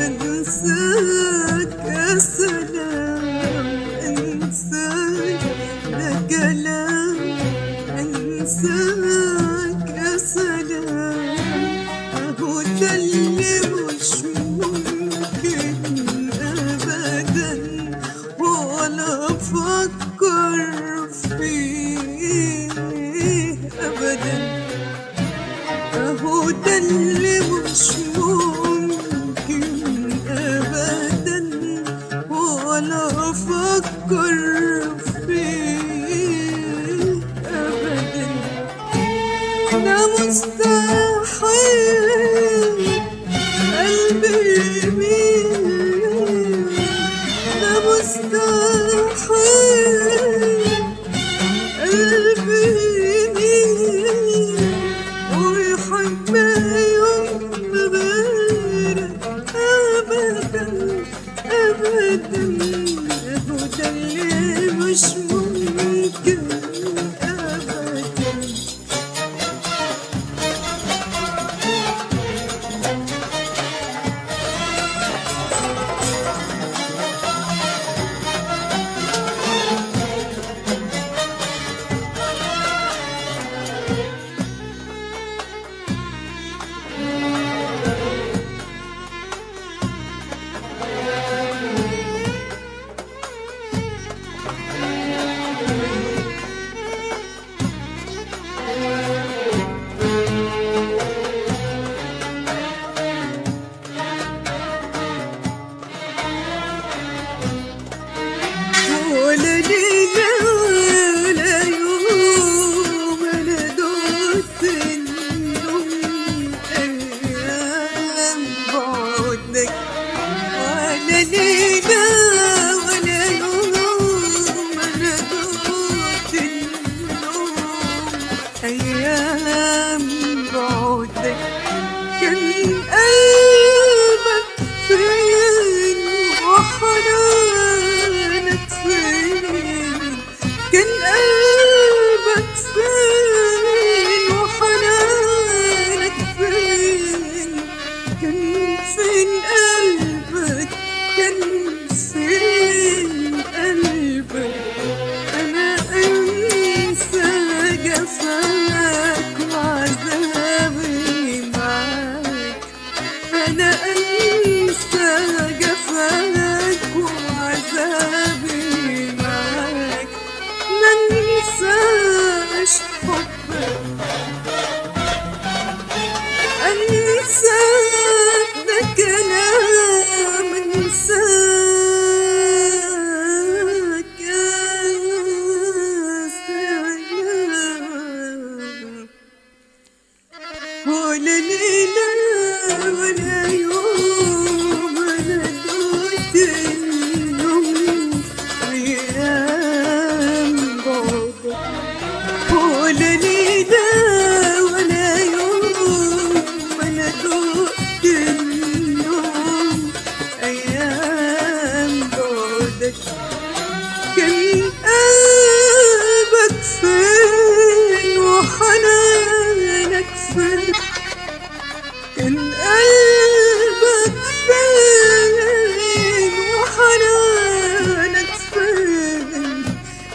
انساك يا سلام، انساك ده كلام، انساك يا سلام. اهو ده اللي مش ممكن ابدا ولا افكر فيه ابدا. اهو ده اللي مش ممكن ابدا ولا افكر فيه ابدا. ده مستحيل قلبي يميل، ده مستحيل قلبي يميل ويحب يوم غيرك ابدا ابدا. اهو ده اللي مش ممكن ابدا. ولا ليلة ولا يوم أنا دوت النوم أيام بعدك. ولا ليلة ولا يوم أنا دوت النوم أيام بعدك. كان قلبك فين وحنانك فين؟ كان قلبك فين وحنانك فين؟ كان فين قلبك؟ كان فين قلبك؟ أنا أنسى جفاك وعذابي معاك. أنا أنسى جفاك وعذابي معاك. ما انساش حبك، انساك ده كلام، انساك يا سلام. ولا ليلة ولا يوم أنا دوت النوم أيام بعدك. ولا ليلة ولا يوم أنا دوت النوم أيام بعدك. كان قلبك فين وحنانك فين؟ كان قلبك فين وحنانك فين؟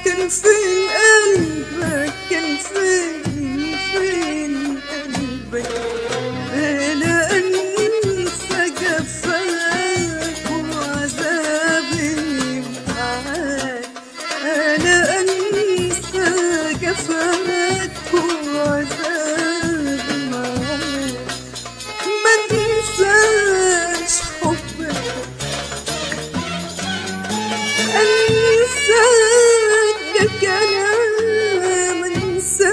كان فين قلبك؟ كان فين قلبك؟ أنا أنسى جفاك وعذابي معاك. أنا أنسى جفاك وعذابي معاك. ما انساش حبك، انساك ده كلام، انساك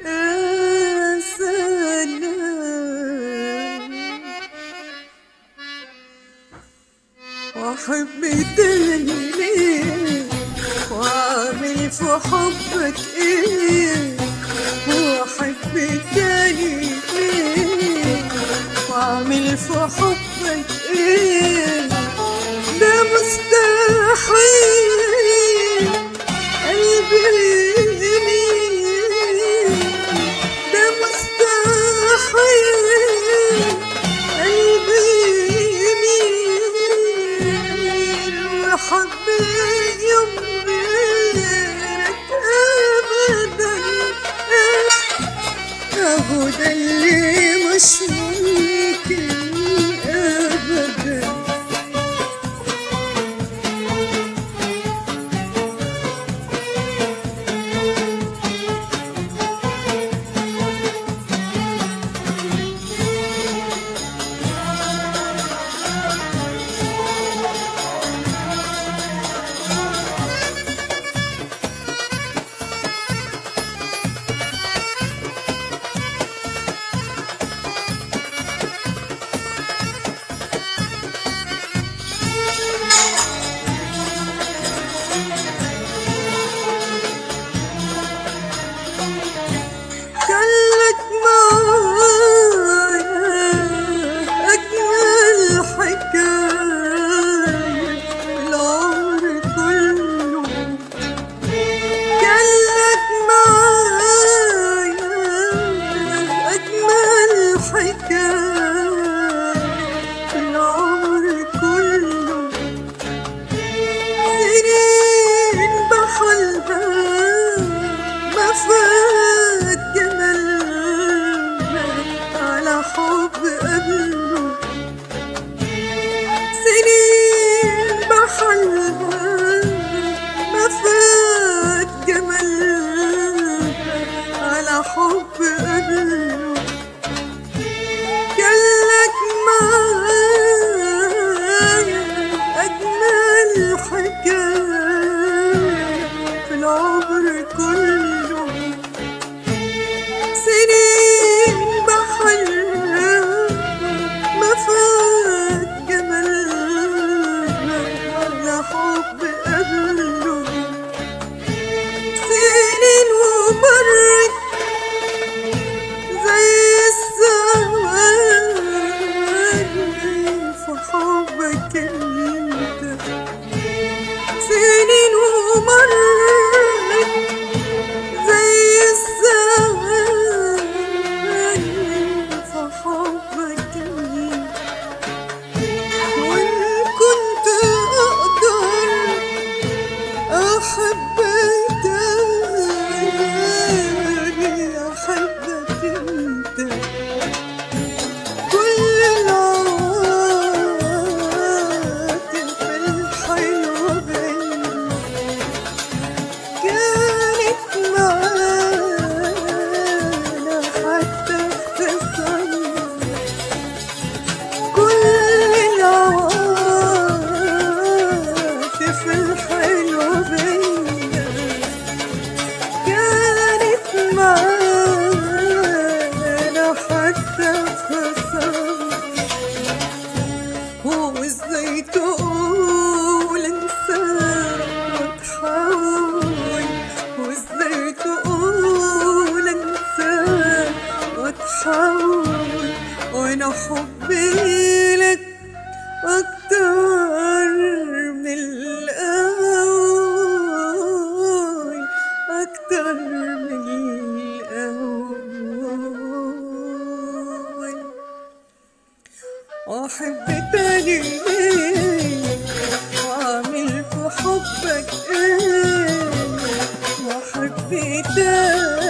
يا سلام. واحب تاني ليه واعمل في حبك ايه؟ واحب تاني ليه واعمل في حبك ايه؟ ده مستحيل قلبي يميل، ده مستحيل حبك انت. سنين ومرت زي الزمان في حبك انت. وإن كنت أقدر أحبك تاني أحبك انت. كل العواطف الحلوة بينا كانت معانا حتى في الصيف. كل العواطف الحلوة بينا كانت معانا حتى في الصيف. وازاي تقول انساك واتحول، وازاي تقول انساك واتحول، وانا حبي لك اكتر من الاول، اكتر من الاول. واحب تاني ليه واعمل في حبك ايه، واحب تاني